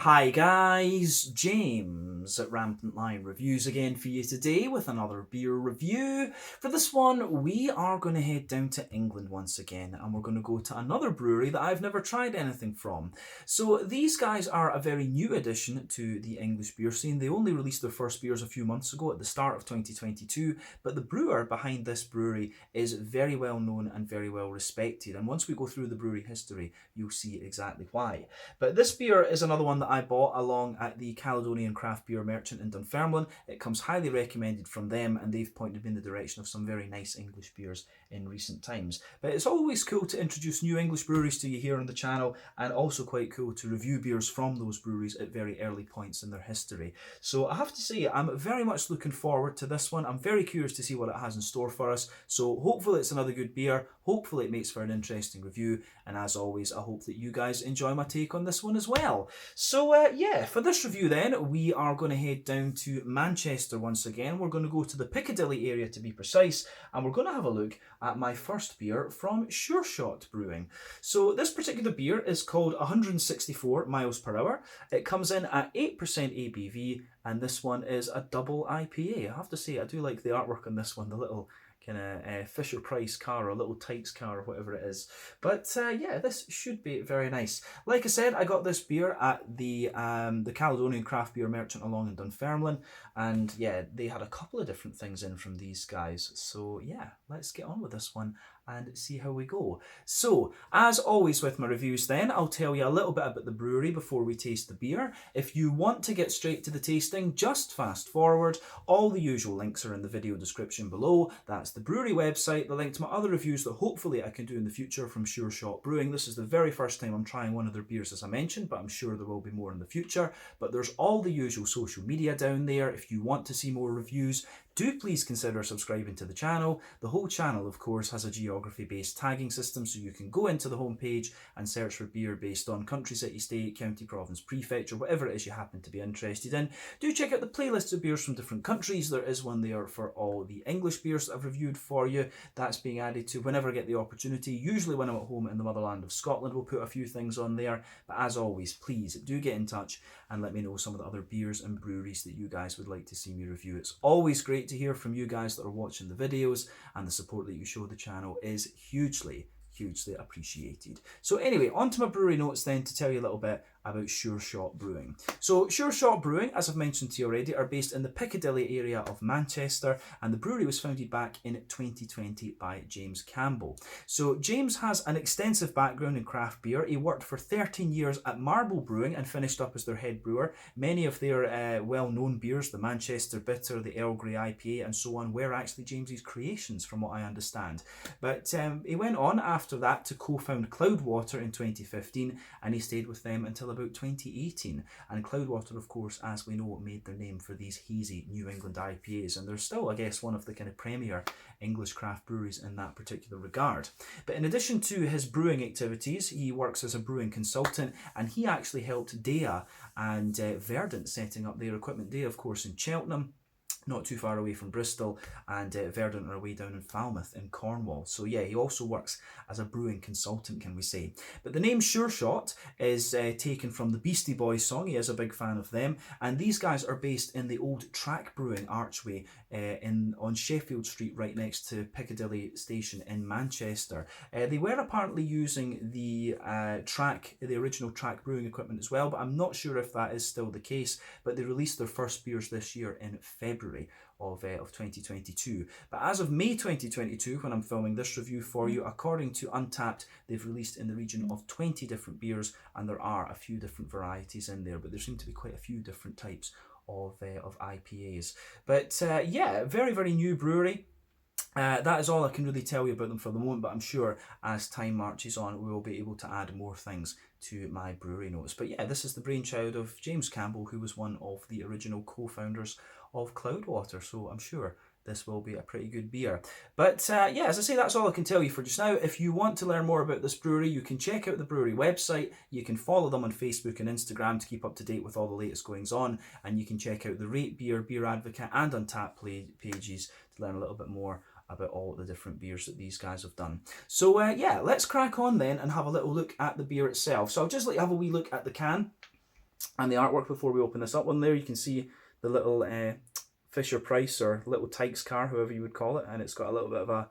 Hi guys, James at Rampant Lion Reviews again for you today with another beer review. For this one, we are going to head down to England once again and we're going to go to another brewery that I've never tried anything from. So these guys are a very new addition to the English beer scene. They only released their first beers a few months ago at the start of 2022, but the brewer behind this brewery is very well known and very well respected. And once we go through the brewery history, you'll see exactly why. But this beer is another one that I bought along at the Caledonian Craft Beer Merchant in Dunfermline. It comes highly recommended from them and they've pointed me in the direction of some very nice English beers in recent times. But it's always cool to introduce new English breweries to you here on the channel, and also quite cool to review beers from those breweries at very early points in their history. So I have to say, I'm very much looking forward to this one. I'm very curious to see what it has in store for us. So hopefully it's another good beer. Hopefully it makes for an interesting review. And as always, I hope that you guys enjoy my take on this one as well. So yeah, for this review then, we are going to head down to Manchester once again. We're going to go to the Piccadilly area to be precise, and we're going to have a look at my first beer from Sureshot Brewing. So this particular beer is called 164 miles per hour. It comes in at 8% ABV, and this one is a double IPA. I have to say, I do like the artwork on this one, the little kind of Fisher Price car or little Tikes car or whatever it is. But yeah, this should be very nice. Like I said, I got this beer at the Caledonian Craft Beer Merchant along in Dunfermline, and yeah, they had a couple of different things in from these guys. So yeah, let's get on with this one and see how we go. So, as always with my reviews then, I'll tell you a little bit about the brewery before we taste the beer. If you want to get straight to the tasting, just fast forward. All the usual links are in the video description below. That's the brewery website, the link to my other reviews that hopefully I can do in the future from Sureshot Brewing. This is the very first time I'm trying one of their beers, as I mentioned, but I'm sure there will be more in the future. But there's all the usual social media down there. If you want to see more reviews, do please consider subscribing to the channel. The whole channel, of course, has a geography-based tagging system, so you can go into the homepage and search for beer based on country, city, state, county, province, prefecture, whatever it is you happen to be interested in. Do check out the playlists of beers from different countries. There is one there for all the English beers that I've reviewed for you. That's being added to whenever I get the opportunity. Usually when I'm at home in the motherland of Scotland, we'll put a few things on there. But as always, please do get in touch and let me know some of the other beers and breweries that you guys would like to see me review. It's always great to hear from you guys that are watching the videos, and the support that you show the channel is hugely appreciated. So anyway, on to my brewery notes then to tell you a little bit about Sureshot Brewing. So Sureshot Brewing, as I've mentioned to you already, are based in the Piccadilly area of Manchester, and the brewery was founded back in 2020 by James Campbell. So James has an extensive background in craft beer. He worked for 13 years at Marble Brewing and finished up as their head brewer. Many of their well-known beers, the Manchester Bitter, the Earl Grey IPA and so on, were actually James's creations from what I understand. But he went on after that to co-found Cloudwater in 2015, and he stayed with them until about 2018. And Cloudwater, of course, as we know, made their name for these hazy New England IPAs, and they're still, I guess, one of the kind of premier English craft breweries in that particular regard. But in addition to his brewing activities, he works as a brewing consultant, and he actually helped Dea and Verdant setting up their equipment. Dea, of course, in Cheltenham, not too far away from Bristol, and Verdant are way down in Falmouth in Cornwall. So yeah, he also works as a brewing consultant, can we say. But the name Sureshot is taken from the Beastie Boys song. He is a big fan of them, and these guys are based in the old Track Brewing archway on Sheffield Street, right next to Piccadilly Station in Manchester. They were apparently using the original Track Brewing equipment as well, but I'm not sure if that is still the case. But they released their first beers this year in February of 2022. But as of May 2022, when I'm filming this review for you, according to Untappd, they've released in the region of 20 different beers, and there are a few different varieties in there, but there seem to be quite a few different types of IPAs. But yeah, very new brewery. That is all I can really tell you about them for the moment, but I'm sure as time marches on, we will be able to add more things to my brewery notes. But yeah, this is the brainchild of James Campbell, who was one of the original co-founders of Cloudwater, so I'm sure this will be a pretty good beer. But yeah, as I say, that's all I can tell you for just now. If you want to learn more about this brewery, you can check out the brewery website. You can follow them on Facebook and Instagram to keep up to date with all the latest goings on, and you can check out the Rate Beer, Beer Advocate and Untappd pages to learn a little bit more about all the different beers that these guys have done. So yeah, let's crack on then and have a little look at the beer itself. So I'll just let you have a wee look at the can. And the artwork before we open this up one there, you can see the little Fisher Price or little Tykes car, however you would call it, and it's got a little bit of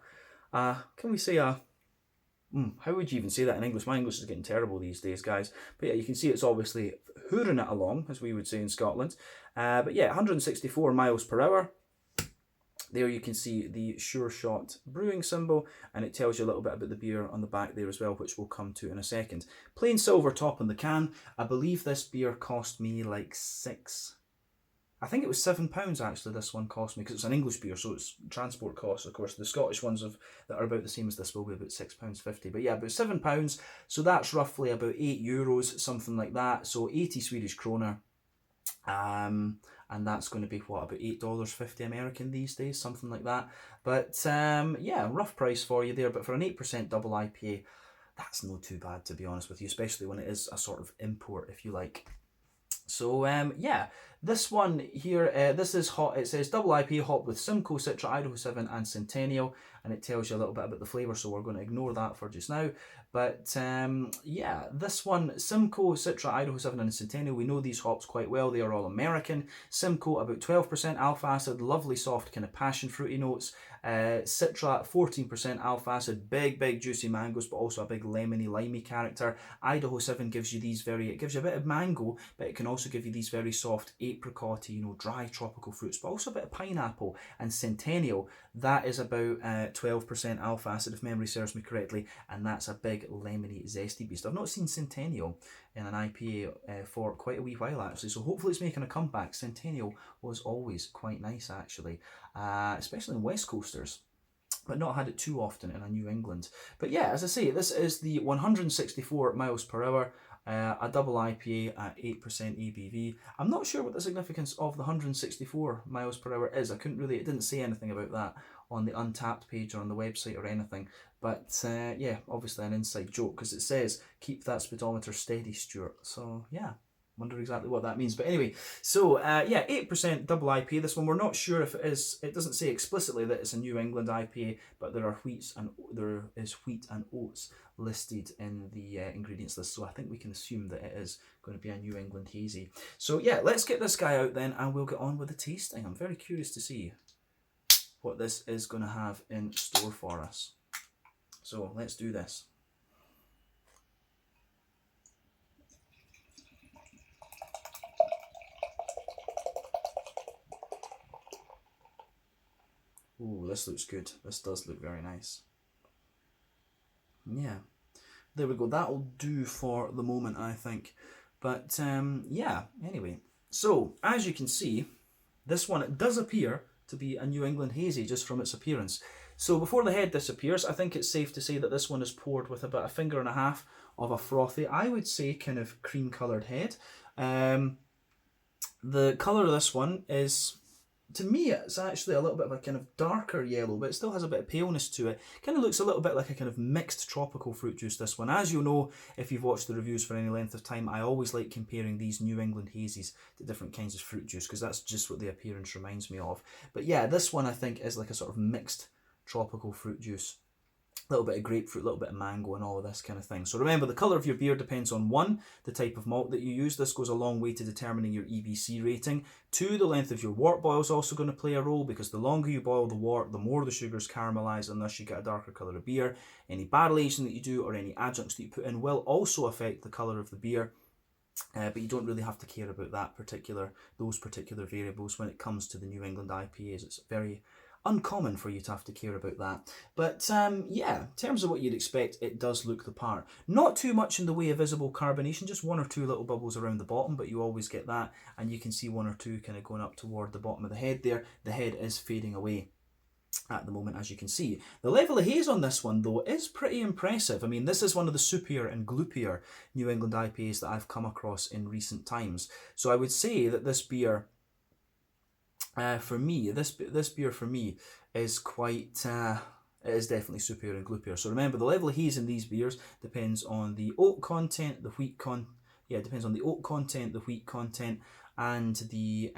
can we say how would you even say that in English? My English is getting terrible these days, guys. But yeah, you can see it's obviously hooring it along, as we would say in Scotland. But yeah, 164 miles per hour. There you can see the Sureshot Brewing symbol, and it tells you a little bit about the beer on the back there as well, which we'll come to in a second. Plain silver top on the can. I believe this beer cost me like I think it was £7 actually. This one cost me, because it's an English beer, so it's transport costs. Of course, the Scottish ones that are about the same as this will be about £6.50. But yeah, about £7. So that's roughly about €8, something like that. So 80 Swedish kroner. And that's going to be what, about $8.50 American these days, something like that. But yeah, rough price for you there. But for an 8% double IPA, that's not too bad, to be honest with you, especially when it is a sort of import, if you like. So yeah, this one here, this is hot. It says double IPA hop with Simcoe, Citra, Idaho 7 and Centennial, and it tells you a little bit about the flavour, so we're going to ignore that for just now. But yeah, this one, Simcoe, Citra, Idaho 7 and Centennial, we know these hops quite well. They are all American. Simcoe, about 12% alpha acid, lovely soft kind of passion fruity notes. Citra, 14% alpha acid, big juicy mangoes, but also a big lemony limey character. Idaho 7 gives you it gives you a bit of mango, but it can also give you these very soft apricot, dry tropical fruits, but also a bit of pineapple. And Centennial, that is about 12% alpha acid, if memory serves me correctly, and that's a big lemony zesty beast. I've not seen Centennial in an IPA for quite a wee while actually, so hopefully it's making a comeback. Centennial was always quite nice actually, especially in West Coasters, but not had it too often in a New England. But yeah, as I say, this is the 164 miles per hour, a double IPA at 8% ABV. I'm not sure what the significance of the 164 miles per hour is. It didn't say anything about that on the Untappd page or on the website or anything. But yeah, obviously an inside joke, because it says, keep that speedometer steady, Stuart. So yeah, wonder exactly what that means. But anyway, so yeah, 8% double IPA. This one, we're not sure if it is. It doesn't say explicitly that it's a New England IPA, but there is wheat and oats listed in the ingredients list. So I think we can assume that it is going to be a New England hazy. So yeah, let's get this guy out then, and we'll get on with the tasting. I'm very curious to see what this is going to have in store for us. So let's do this. Ooh, this looks good. This does look very nice. Yeah, there we go. That'll do for the moment, I think. But yeah, anyway. So, as you can see, this one, it does appear to be a New England hazy just from its appearance. So before the head disappears, I think it's safe to say that this one is poured with about 1.5 fingers of a frothy, I would say, kind of cream coloured head. The colour of this one is, to me, it's actually a little bit of a kind of darker yellow, but it still has a bit of paleness to it. Kind of looks a little bit like a kind of mixed tropical fruit juice, this one. As you'll know, if you've watched the reviews for any length of time, I always like comparing these New England hazies to different kinds of fruit juice, because that's just what the appearance reminds me of. But yeah, this one I think is like a sort of mixed tropical fruit juice. A little bit of grapefruit, a little bit of mango and all of this kind of thing. So remember, the colour of your beer depends on 1, the type of malt that you use. This goes a long way to determining your EBC rating. 2, the length of your wort boil is also going to play a role, because the longer you boil the wort, the more the sugars caramelise, and thus you get a darker colour of beer. Any barrel aging that you do or any adjuncts that you put in will also affect the colour of the beer. But you don't really have to care about those particular variables when it comes to the New England IPAs. It's very uncommon for you to have to care about that. But yeah, in terms of what you'd expect, it does look the part. Not too much in the way of visible carbonation, just 1 or 2 little bubbles around the bottom, but you always get that, and you can see 1 or 2 kind of going up toward the bottom of the head there. The head is fading away at the moment, as you can see. The level of haze on this one, though, is pretty impressive. I mean, this is one of the soupier and gloopier New England IPAs that I've come across in recent times. So I would say that this beer, for me, this beer for me is quite, it is definitely superior and gloopier. So remember, the level of haze in these beers depends on the oat content, the wheat depends on the oat content, the wheat content, and the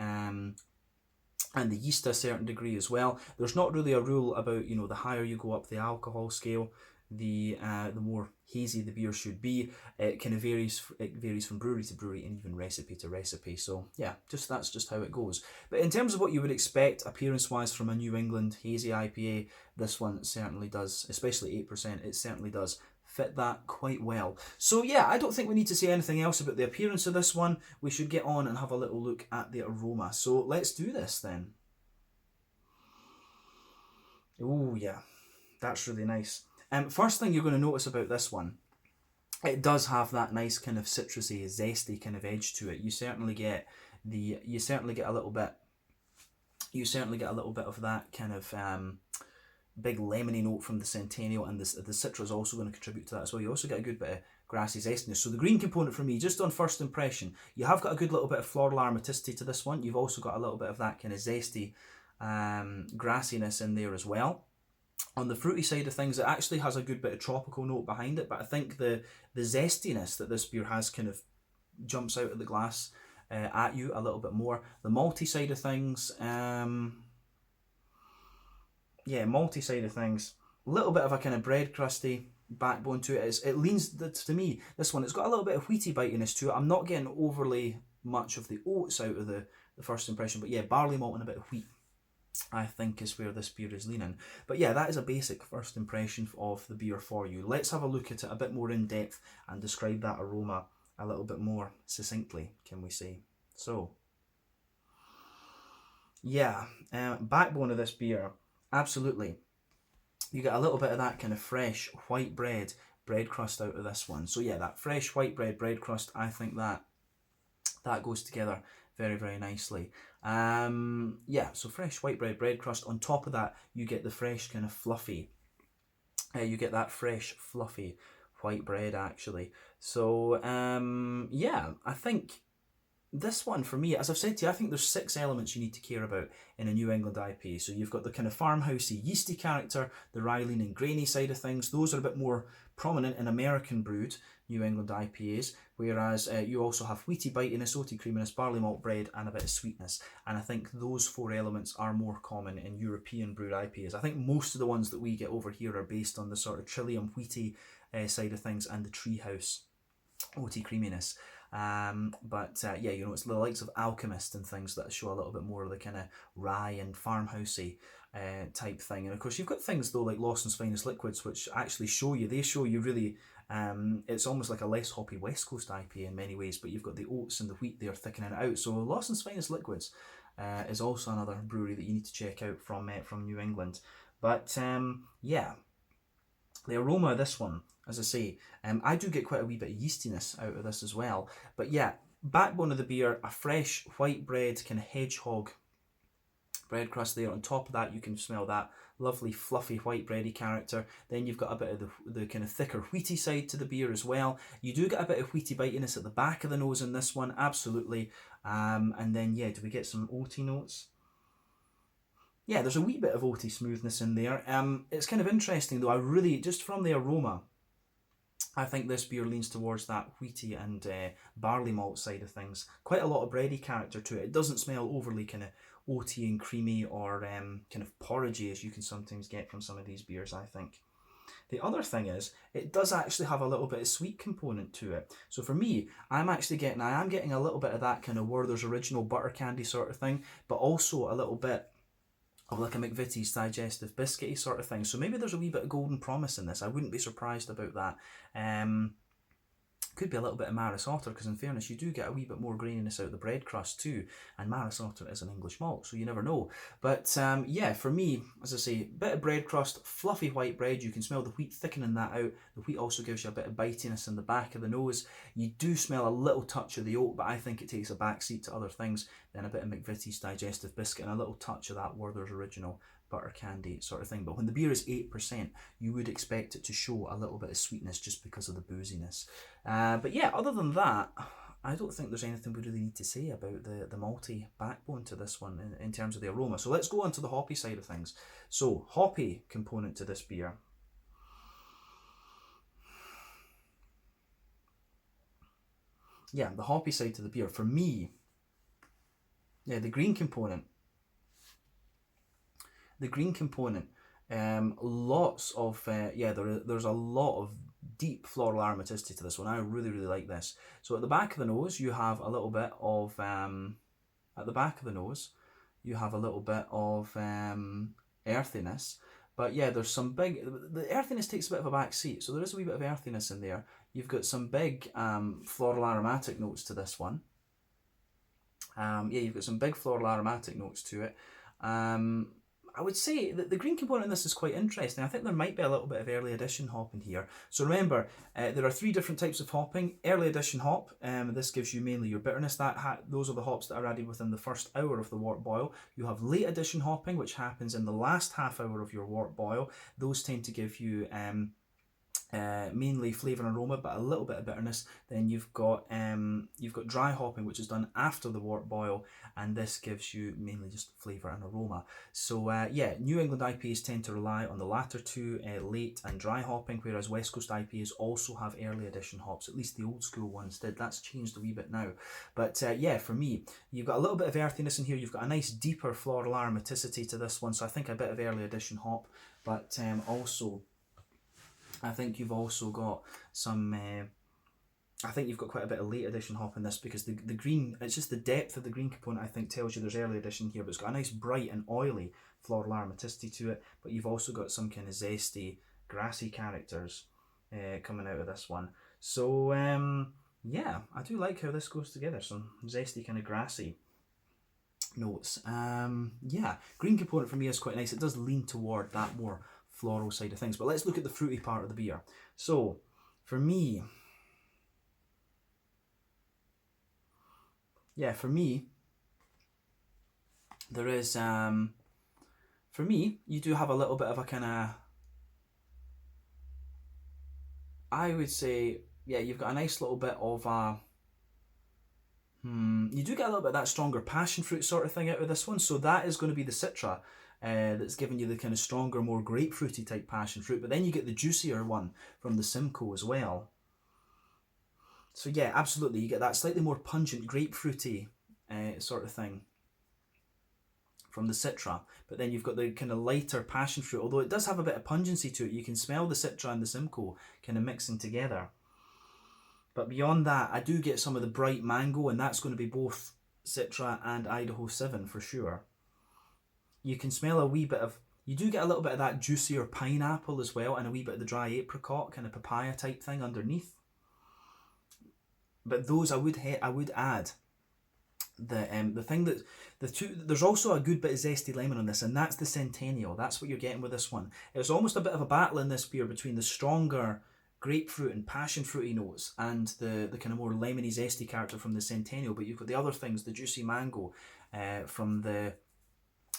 yeast to a certain degree as well. There's not really a rule about, the higher you go up the alcohol scale, the more hazy the beer should be. It kind of varies from brewery to brewery and even recipe to recipe. So yeah, that's just how it goes. But in terms of what you would expect appearance wise from a New England hazy IPA, this one certainly does, especially 8%. It certainly does fit that quite well. So yeah, I don't think we need to say anything else about the appearance of this one. We should get on and have a little look at the aroma. So let's do this then. Oh yeah, that's really nice. First thing you're going to notice about this one, it does have that nice kind of citrusy, zesty kind of edge to it. You certainly get a little bit. You certainly get a little bit of that kind of big lemony note from the Centennial, and the citrus is also going to contribute to that as well. You also get a good bit of grassy zestiness. So the green component for me, just on first impression, you have got a good little bit of floral aromaticity to this one. You've also got a little bit of that kind of zesty grassiness in there as well. On the fruity side of things, it actually has a good bit of tropical note behind it, but I think the zestiness that this beer has kind of jumps out of the glass at you a little bit more. The malty side of things, malty side of things, a little bit of a kind of bread crusty backbone to it. It leans, to me, this one, it's got a little bit of wheaty bitiness to it. I'm not getting overly much of the oats out of the first impression, but yeah, barley malt and a bit of wheat, I think, is where this beer is leaning. But yeah, that is a basic first impression of the beer for you. Let's have a look at it a bit more in depth and describe that aroma a little bit more succinctly, can we say. So, yeah, backbone of this beer, absolutely. You get a little bit of that kind of fresh white bread crust out of this one. So yeah, that fresh white bread crust, I think that goes together very, very nicely. So fresh white bread crust. On top of that, you get the fresh kind of fluffy. You get that fresh fluffy white bread actually. So I think this one for me, as I've said to you, I think there's 6 elements you need to care about in a New England IPA. So you've got the kind of farmhousey, yeasty character, the rye leaning grainy side of things. Those are a bit more prominent in American brewed New England IPAs, whereas you also have wheaty bitiness, oaty creaminess, barley malt bread, and a bit of sweetness. And I think those 4 elements are more common in European brewed IPAs. I think most of the ones that we get over here are based on the sort of Trillium wheaty side of things and the Treehouse oaty creaminess. It's the likes of Alchemist and things that show a little bit more of the kind of rye and farmhousey type thing. And of course, you've got things though like Lawson's Finest Liquids, which actually show you really. It's almost like a less hoppy West Coast IPA in many ways, but you've got the oats and the wheat there thickening it out. So Lawson's Finest Liquids is also another brewery that you need to check out from New England. But the aroma of this one, as I say, I do get quite a wee bit of yeastiness out of this as well. But yeah, backbone of the beer, a fresh white bread, kind of hedgehog bread crust there. On top of that, you can smell that lovely fluffy white bready character. Then you've got a bit of the kind of thicker wheaty side to the beer as well. You do get a bit of wheaty bitiness at the back of the nose in this one, absolutely. And then do we get some oaty notes? Yeah, there's a wee bit of oaty smoothness in there. It's kind of interesting though. I really, just from the aroma, I think this beer leans towards that wheaty and barley malt side of things. Quite a lot of bready character to it. It doesn't smell overly kind of oaty and creamy or kind of porridgey as you can sometimes get from some of these beers, I think. The other thing is, it does actually have a little bit of sweet component to it. So for me, I am getting a little bit of that kind of Werther's Original butter candy sort of thing, but also a little bit of like a McVitie's digestive biscuity sort of thing. So maybe there's a wee bit of golden promise in this. I wouldn't be surprised about that. Could be a little bit of Maris Otter, because in fairness, you do get a wee bit more graininess out of the bread crust too, and Maris Otter is an English malt, so you never know. But for me, as I say, bit of bread crust, fluffy white bread, you can smell the wheat thickening that out. The wheat also gives you a bit of bitiness in the back of the nose. You do smell a little touch of the oat, but I think it takes a backseat to other things. Then a bit of McVitie's digestive biscuit and a little touch of that Werther's Original butter candy sort of thing. But when the beer is 8%, you would expect it to show a little bit of sweetness just because of the booziness. Other than that, I don't think there's anything we really need to say about the malty backbone to this one in terms of the aroma. So let's go on to the hoppy side of things. So, hoppy component to this beer. Yeah, the hoppy side to the beer. For me, the green component. The green component Lots of there's a lot of deep floral aromaticity to this one. I really really like this. So at the back of the nose, you have a little bit of at the back of the nose, you have a little bit of earthiness. But yeah, there's some big. The earthiness takes a bit of a back seat, so there is a wee bit of earthiness in there. You've got some big floral aromatic notes to this one. Yeah, you've got some big floral aromatic notes to it. I would say that the green component in this is quite interesting. I think there might be a little bit of early edition hop in here. So remember, there are 3 different types of hopping. Early edition hop, this gives you mainly your bitterness. Those are the hops that are added within the first hour of the wort boil. You have late edition hopping, which happens in the last half hour of your wort boil. Those tend to give you mainly flavour and aroma, but a little bit of bitterness. Then you've got dry hopping, which is done after the wort boil, and this gives you mainly just flavour and aroma. So yeah, New England IPAs tend to rely on the latter 2, late and dry hopping, whereas West Coast IPAs also have early edition hops. At least the old school ones did. That's changed a wee bit now. But yeah, for me, you've got a little bit of earthiness in here. You've got a nice deeper floral aromaticity to this one, so I think a bit of early edition hop, but also I think you've also got some. I think you've got quite a bit of late edition hop in this, because the green, it's just the depth of the green component I think tells you there's early edition here, but it's got a nice bright and oily floral aromaticity to it. But you've also got some kind of zesty, grassy characters coming out of this one. So yeah, I do like how this goes together. Some zesty kind of grassy notes. Yeah, green component for me is quite nice. It does lean toward that more floral side of things. But let's look at the fruity part of the beer. So for me, there is for me, you do have a little bit of a kind of, I would say, yeah, you've got a nice little bit of a you do get a little bit of that stronger passion fruit sort of thing out of this one. So that is going to be the Citra that's giving you the kind of stronger, more grapefruity type passion fruit. But then you get the juicier one from the Simcoe as well. So yeah, absolutely, you get that slightly more pungent grapefruity sort of thing from the Citra. But then you've got the kind of lighter passion fruit, although it does have a bit of pungency to it. You can smell the Citra and the Simcoe kind of mixing together. But beyond that, I do get some of the bright mango, and that's going to be both Citra and Idaho 7 for sure. You can smell a wee bit of, you do get a little bit of that juicier pineapple as well, and a wee bit of the dry apricot, kind of papaya type thing underneath. But those I would add the thing that there's also a good bit of zesty lemon on this, and that's the Centennial. That's what you're getting with this one. It's almost a bit of a battle in this beer between the stronger grapefruit and passion fruity notes and the kind of more lemony zesty character from the Centennial, but you've got the other things, the juicy mango from the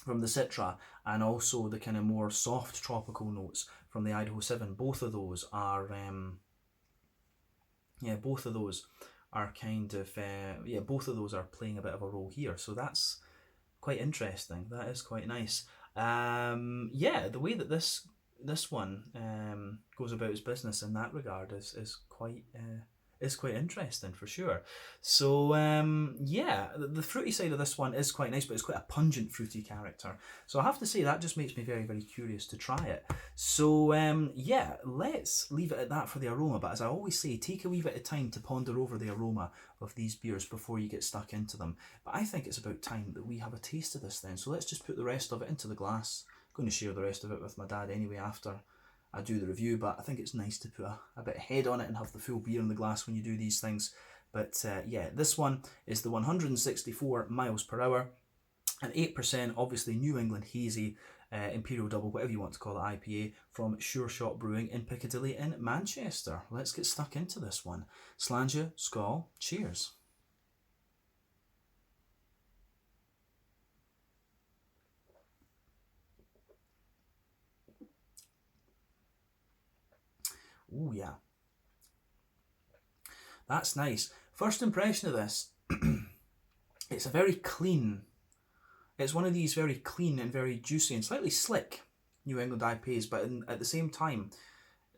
Citra, and also the kind of more soft tropical notes from the Idaho 7. Both of those are kind of both of those are playing a bit of a role here, so that's quite interesting. That is quite nice. Yeah, the way that this one goes about its business in that regard is quite interesting for sure. So yeah, the fruity side of this one is quite nice, but it's quite a pungent fruity character. So I have to say that just makes me very, very curious to try it. So yeah, let's leave it at that for the aroma. But as I always say, take a wee bit of time to ponder over the aroma of these beers before you get stuck into them. But I think it's about time that we have a taste of this then. So let's just put the rest of it into the glass. I'm going to share the rest of it with my dad anyway after I do the review, but I think it's nice to put a bit of head on it and have the full beer in the glass when you do these things. But yeah, this one is the 164 miles per hour and 8%, obviously New England Hazy Imperial Double, whatever you want to call it, IPA from Sureshot Brewing in Piccadilly in Manchester. Let's get stuck into this one. Slàinte, skål, cheers. Oh yeah, that's nice. First impression of this, it's a very clean, it's one of these very clean and very juicy and slightly slick New England IPAs, but at the same time,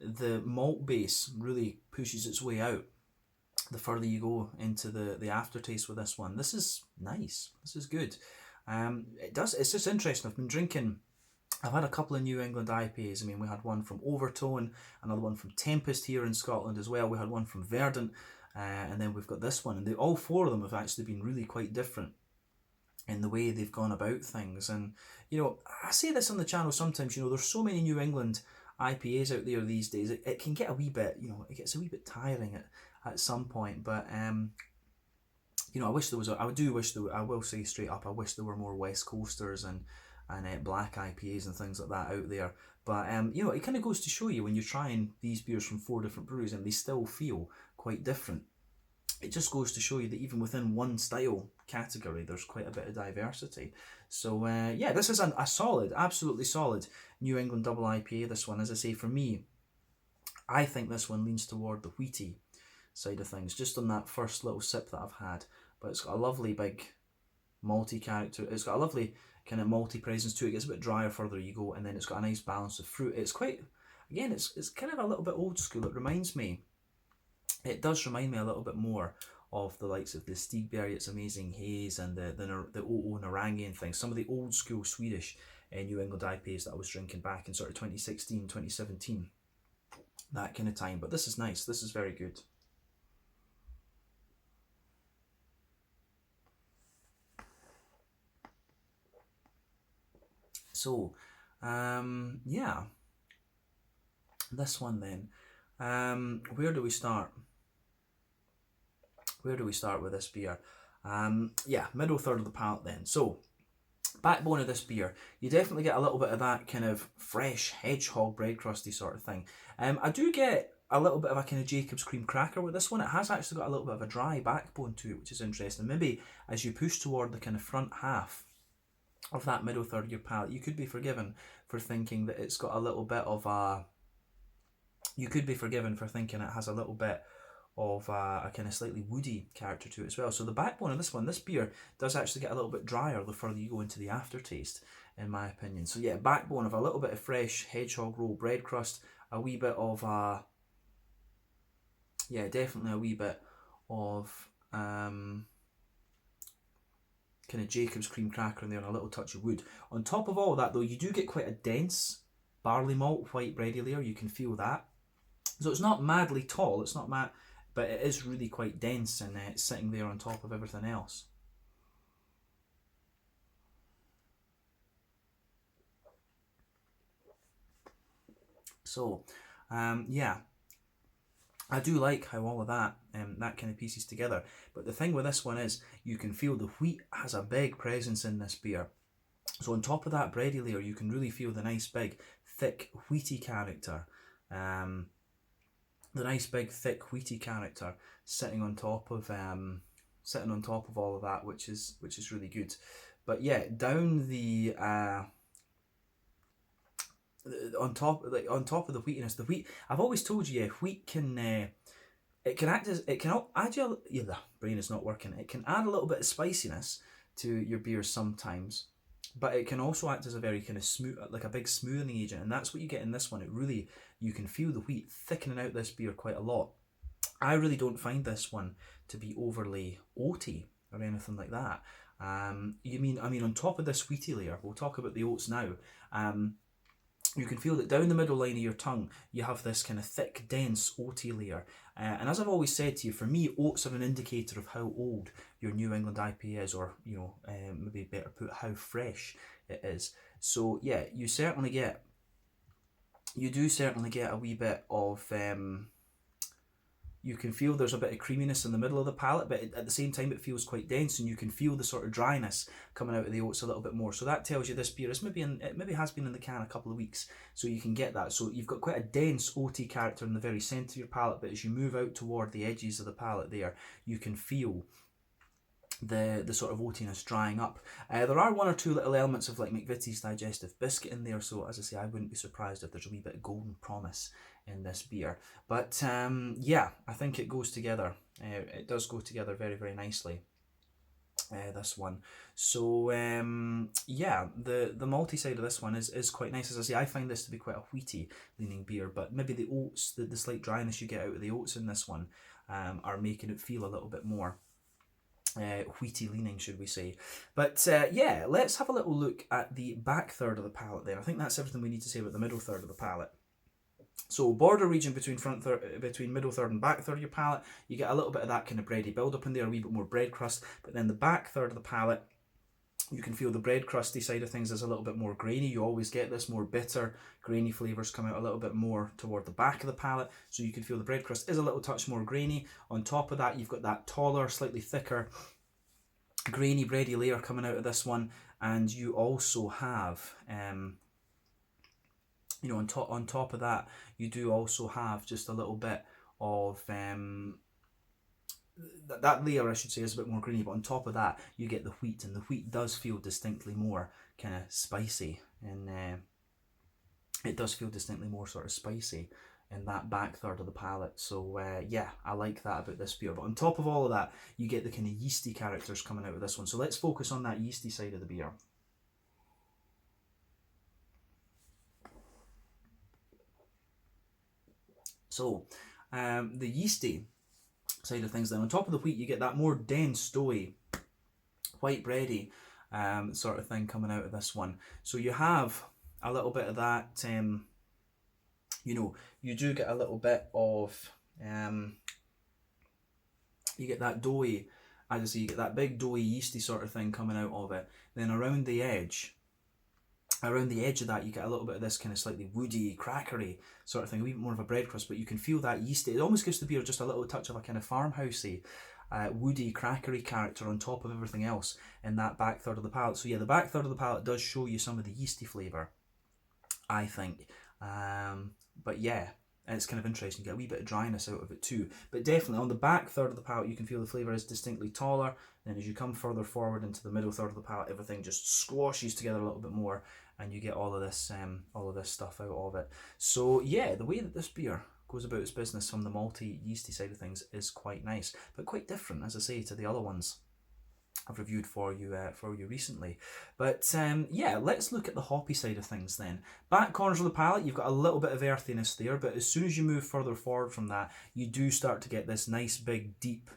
the malt base really pushes its way out the further you go into the aftertaste with this one. This is nice. This is good. It's just interesting. I've been drinking I've had a couple of New England IPAs. I mean, we had one from Overtone, another one from Tempest here in Scotland as well. We had one from Verdant, and then we've got this one. And all four of them have actually been really quite different in the way they've gone about things. And, you know, I say this on the channel sometimes, you know, there's so many New England IPAs out there these days. It can get a wee bit, you know, it gets a wee bit tiring at some point. But, you know, I wish there was, I will say straight up, I wish there were more West Coasters and black IPAs and things like that out there. But, you know, it kind of goes to show you when you're trying these beers from 4 different breweries and they still feel quite different. It just goes to show you that even within one style category, there's quite a bit of diversity. So, yeah, this is a solid, absolutely solid New England double IPA, this one. As I say, for me, I think this one leans toward the wheaty side of things, just on that first little sip that I've had. But it's got a lovely big malty character. It's got a lovely kind of malty presence to it. It gets a bit drier further you go, and then it's got a nice balance of fruit. It's quite, again, it's kind of a little bit old school. It does remind me a little bit more of the likes of the Stigberg, It's Amazing Haze, and the O.O. Narangi and things. Some of the old school Swedish New England IPAs that I was drinking back in sort of 2016, 2017. That kind of time. But this is nice. This is very good. So, yeah. This one then. Where do we start? Where do we start with this beer? Yeah, middle third of the palate then. So, backbone of this beer, you definitely get a little bit of that kind of fresh hedgehog bread crusty sort of thing. I do get a little bit of a kind of Jacob's cream cracker with this one. It has actually got a little bit of a dry backbone to it, which is interesting. Maybe as you push toward the kind of front half of that middle third of your palate, you could be forgiven for thinking that it's got a little bit of a... You could be forgiven for thinking it has a little bit of a kind of slightly woody character to it as well. So the backbone of this beer does actually get a little bit drier the further you go into the aftertaste, in my opinion. So yeah, backbone of a little bit of fresh hedgehog roll bread crust, a wee bit of yeah, definitely a wee bit of kind of Jacob's cream cracker in there and a little touch of wood. On top of all that though, you do get quite a dense barley malt white bready layer. You can feel that. So it's not madly tall, it's not mad, but it is really quite dense and it's sitting there on top of everything else. So, yeah, I do like how all of that kind of pieces together. But the thing with this one is you can feel the wheat has a big presence in this beer. So on top of that bready layer, you can really feel the nice big thick wheaty character. The nice big thick wheaty character sitting on top of all of that, which is really good. But yeah, down the on top of the wheatiness, the wheat, I've always told you, yeah, wheat can it can add the brain is not working. It can add a little bit of spiciness to your beers sometimes, but it can also act as a very kind of smooth, like a big smoothing agent, and that's what you get in this one. It really, you can feel the wheat thickening out this beer quite a lot. I really don't find this one to be overly oaty or anything like that. I mean, on top of this wheaty layer, we'll talk about the oats now. You can feel that down the middle line of your tongue, you have this kind of thick, dense oaty layer. And as I've always said to you, for me, oats are an indicator of how old your New England IPA is, or, you know, maybe better put, how fresh it is. So yeah, you do certainly get a wee bit of, you can feel there's a bit of creaminess in the middle of the palate, but at the same time it feels quite dense, and you can feel the sort of dryness coming out of the oats a little bit more. So that tells you this beer is maybe has been in the can a couple of weeks, so you can get that. So you've got quite a dense oaty character in the very centre of your palate, but as you move out toward the edges of the palate there, you can feel the sort of oatiness drying up. There are one or two little elements of like McVitie's digestive biscuit in there, so as I say, I wouldn't be surprised if there's a wee bit of golden promise in this beer. But yeah, I think it goes together. It does go together very, very nicely, this one. So yeah, the malty side of this one is quite nice. As I say, I find this to be quite a wheaty leaning beer, but maybe the oats, the slight dryness you get out of the oats in this one are making it feel a little bit more wheaty leaning, should we say. But yeah, let's have a little look at the back third of the palate there. I think that's everything we need to say about the middle third of the palate. So border region between between middle third and back third of your palate, you get a little bit of that kind of bready build up in there, a wee bit more bread crust. But then the back third of the palate, you can feel the bread crusty side of things is a little bit more grainy. You always get this more bitter, grainy flavours come out a little bit more toward the back of the palate. So you can feel the bread crust is a little touch more grainy. On top of that, you've got that taller, slightly thicker, grainy, bready layer coming out of this one. And you also have, you know, on top of that, you do also have just a little bit of that layer, I should say, is a bit more grainy, but on top of that you get the wheat, and the wheat does feel distinctly more kind of spicy, and it does feel distinctly more sort of spicy in that back third of the palate. So yeah, I like that about this beer. But on top of all of that, you get the kind of yeasty characters coming out of this one. So let's focus on that yeasty side of the beer. So the yeasty side of things, then on top of the wheat, you get that more dense, doughy, white bready sort of thing coming out of this one. So you have a little bit of that, you know, you do get a little bit of, you get that doughy, as I say, you get that big doughy yeasty sort of thing coming out of it. Then around the edge of that, you get a little bit of this kind of slightly woody, crackery sort of thing, a wee bit more of a bread crust, but you can feel that yeasty. It almost gives the beer just a little touch of a kind of farmhousey, woody, crackery character on top of everything else in that back third of the palate. So yeah, the back third of the palate does show you some of the yeasty flavour, I think. But yeah, it's kind of interesting. You get a wee bit of dryness out of it too. But definitely on the back third of the palate, you can feel the flavour is distinctly taller. Then as you come further forward into the middle third of the palate, everything just squashes together a little bit more, and you get all of this stuff out of it. So yeah, the way that this beer goes about its business from the malty, yeasty side of things is quite nice, but quite different, as I say, to the other ones I've reviewed for you recently. But yeah, let's look at the hoppy side of things then. Back corners of the palate, you've got a little bit of earthiness there, but as soon as you move further forward from that, you do start to get this nice, big, deep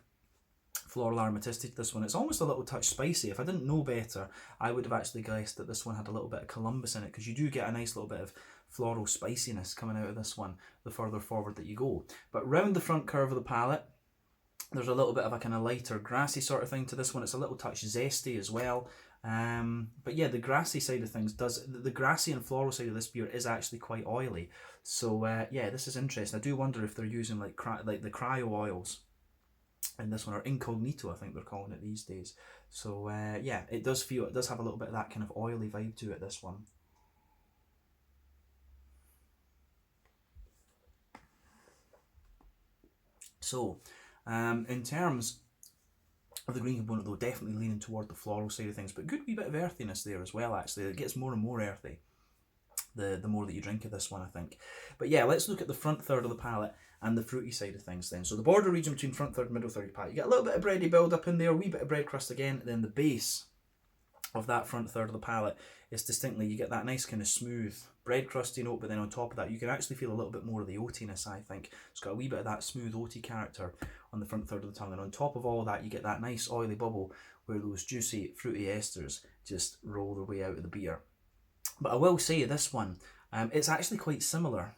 floral aromaticity to this one. It's almost a little touch spicy. If I didn't know better, I would have actually guessed that this one had a little bit of Columbus in it, because you do get a nice little bit of floral spiciness coming out of this one the further forward that you go. But round the front curve of the palate, there's a little bit of a kind of lighter grassy sort of thing to this one. It's a little touch zesty as well. But yeah, the grassy side of things the grassy and floral side of this beer is actually quite oily. So yeah, this is interesting. I do wonder if they're using like the cryo oils in this one, or incognito, I think they're calling it these days. So yeah, it does have a little bit of that kind of oily vibe to it, this one. So in terms of the green component, though, definitely leaning toward the floral side of things, but good wee bit of earthiness there as well, actually. It gets more and more earthy the more that you drink of this one, I think. But yeah, let's look at the front third of the palate and the fruity side of things then. So the border region between front third and middle third of the palate, you get a little bit of bready build up in there, a wee bit of bread crust again, and then the base of that front third of the palate is distinctly, you get that nice kind of smooth bread crusty note, but then on top of that you can actually feel a little bit more of the oatiness, I think. It's got a wee bit of that smooth oaty character on the front third of the tongue, and on top of all of that you get that nice oily bubble where those juicy fruity esters just roll their way out of the beer. But I will say this one, it's actually quite similar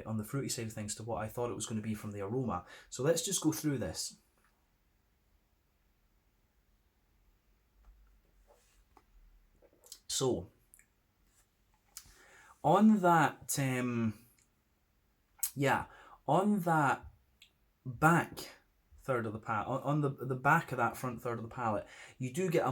on the fruity side of things to what I thought it was going to be from the aroma. So let's just go through this. So on that, on that back third of the palate, on the back of that front third of the palate, you do get a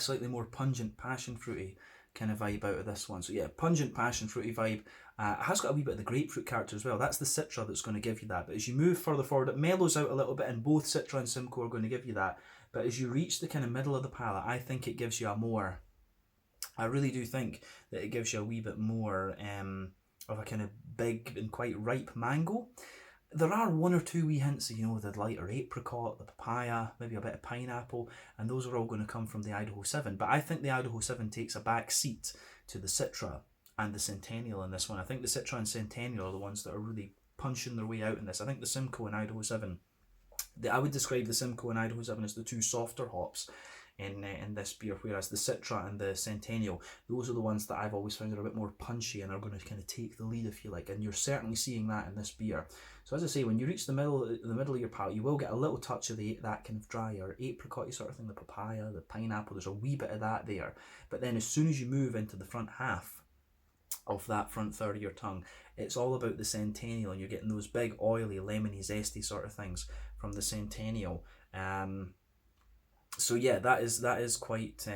slightly more pungent passion fruity kind of vibe out of this one. So yeah, pungent passion fruity vibe. It has got a wee bit of the grapefruit character as well. That's the Citra that's going to give you that. But as you move further forward, it mellows out a little bit, and both Citra and Simcoe are going to give you that. But as you reach the kind of middle of the palate, I think it gives you I really do think that it gives you a wee bit more of a kind of big and quite ripe mango. There are one or two wee hints, the lighter apricot, the papaya, maybe a bit of pineapple, and those are all going to come from the Idaho 7. But I think the Idaho 7 takes a back seat to the Citra and the Centennial in this one. I think the Citra and Centennial are the ones that are really punching their way out in this. I think the Simcoe and Idaho 7, I would describe the Simcoe and Idaho 7 as the two softer hops in this beer, whereas the Citra and the Centennial, those are the ones that I've always found are a bit more punchy and are going to kind of take the lead, if you like, and you're certainly seeing that in this beer. So as I say, when you reach the middle of your palate, you will get a little touch of that kind of drier apricot sort of thing, the papaya, the pineapple. There's a wee bit of that there, but then as soon as you move into the front half of that front third of your tongue, it's all about the Centennial, and you're getting those big oily, lemony, zesty sort of things from the Centennial. So yeah, that is quite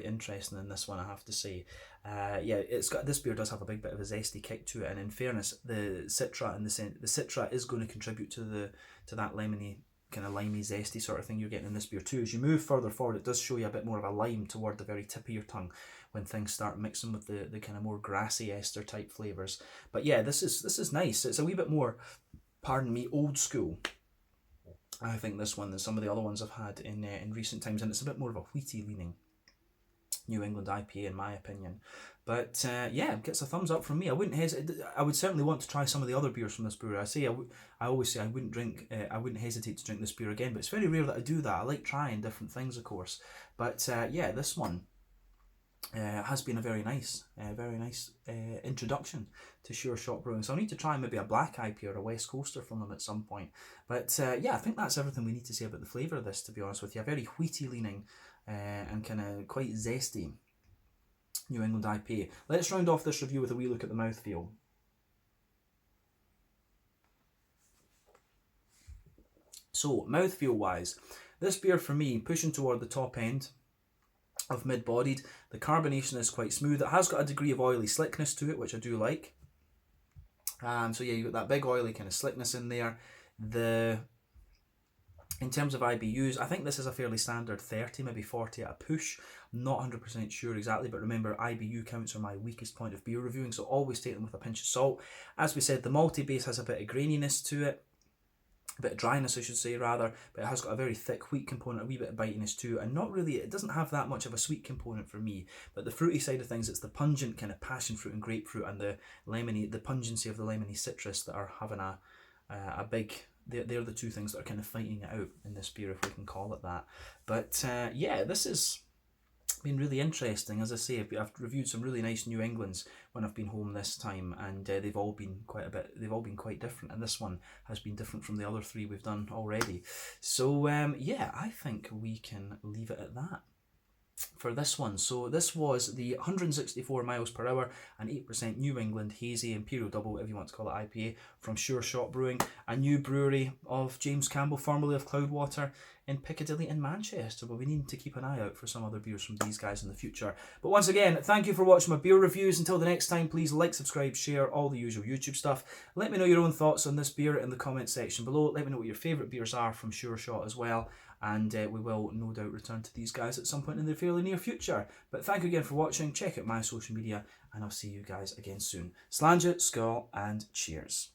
interesting in this one, I have to say. Yeah, this beer does have a big bit of a zesty kick to it, and in fairness, the Citra and the Citra is going to contribute to that lemony, kind of limey, zesty sort of thing you're getting in this beer too. As you move further forward, it does show you a bit more of a lime toward the very tip of your tongue when things start mixing with the kind of more grassy ester type flavours. But yeah, this is nice. It's a wee bit more, pardon me, old school, I think, this one, than some of the other ones I've had in recent times, and it's a bit more of a wheaty leaning New England IPA in my opinion. But yeah, it gets a thumbs up from me. I wouldn't hesitate. I would certainly want to try some of the other beers from this brewery. I always say I wouldn't hesitate to drink this beer again, but it's very rare that I do that. I like trying different things, of course. But yeah, this one has been a very nice introduction to Sureshot Brewing. So I need to try maybe a black IPA or a West Coaster from them at some point. But yeah, I think that's everything we need to say about the flavour of this, to be honest with you. A very wheaty leaning and kind of quite zesty New England IPA. Let's round off this review with a wee look at the mouthfeel. So, mouthfeel wise, this beer for me, pushing toward the top end of mid-bodied. The carbonation is quite smooth. It has got a degree of oily slickness to it, which I do like. So yeah, you've got that big oily kind of slickness in there. In terms of IBUs, I think this is a fairly standard 30, maybe 40 at a push. I'm not 100% sure exactly, but remember, IBU counts are my weakest point of beer reviewing, so always take them with a pinch of salt. As we said, the malty base has a bit of graininess to it, a bit of dryness I should say rather, but it has got a very thick wheat component, a wee bit of bitiness too, and it doesn't have that much of a sweet component for me, but the fruity side of things, it's the pungent kind of passion fruit and grapefruit and the pungency of the lemony citrus that are having a big... They're the two things that are kind of fighting it out in this beer, if we can call it that. But yeah, this has been really interesting. As I say, I've reviewed some really nice New Englands when I've been home this time, and they've all been quite different, and this one has been different from the other three we've done already. So yeah, I think we can leave it at that for this one. So this was the 164 miles per hour and 8% New England Hazy Imperial Double, whatever you want to call it, IPA from Sureshot Brewing, a new brewery of James Campbell, formerly of Cloudwater, in Piccadilly in Manchester. But we need to keep an eye out for some other beers from these guys in the future. But once again, thank you for watching my beer reviews. Until the next time, please like, subscribe, share, all the usual YouTube stuff. Let me know your own thoughts on this beer in the comment section below. Let me know what your favourite beers are from Sureshot as well. And we will no doubt return to these guys at some point in the fairly near future. But thank you again for watching. Check out my social media, and I'll see you guys again soon. Slàinte, skål, and cheers.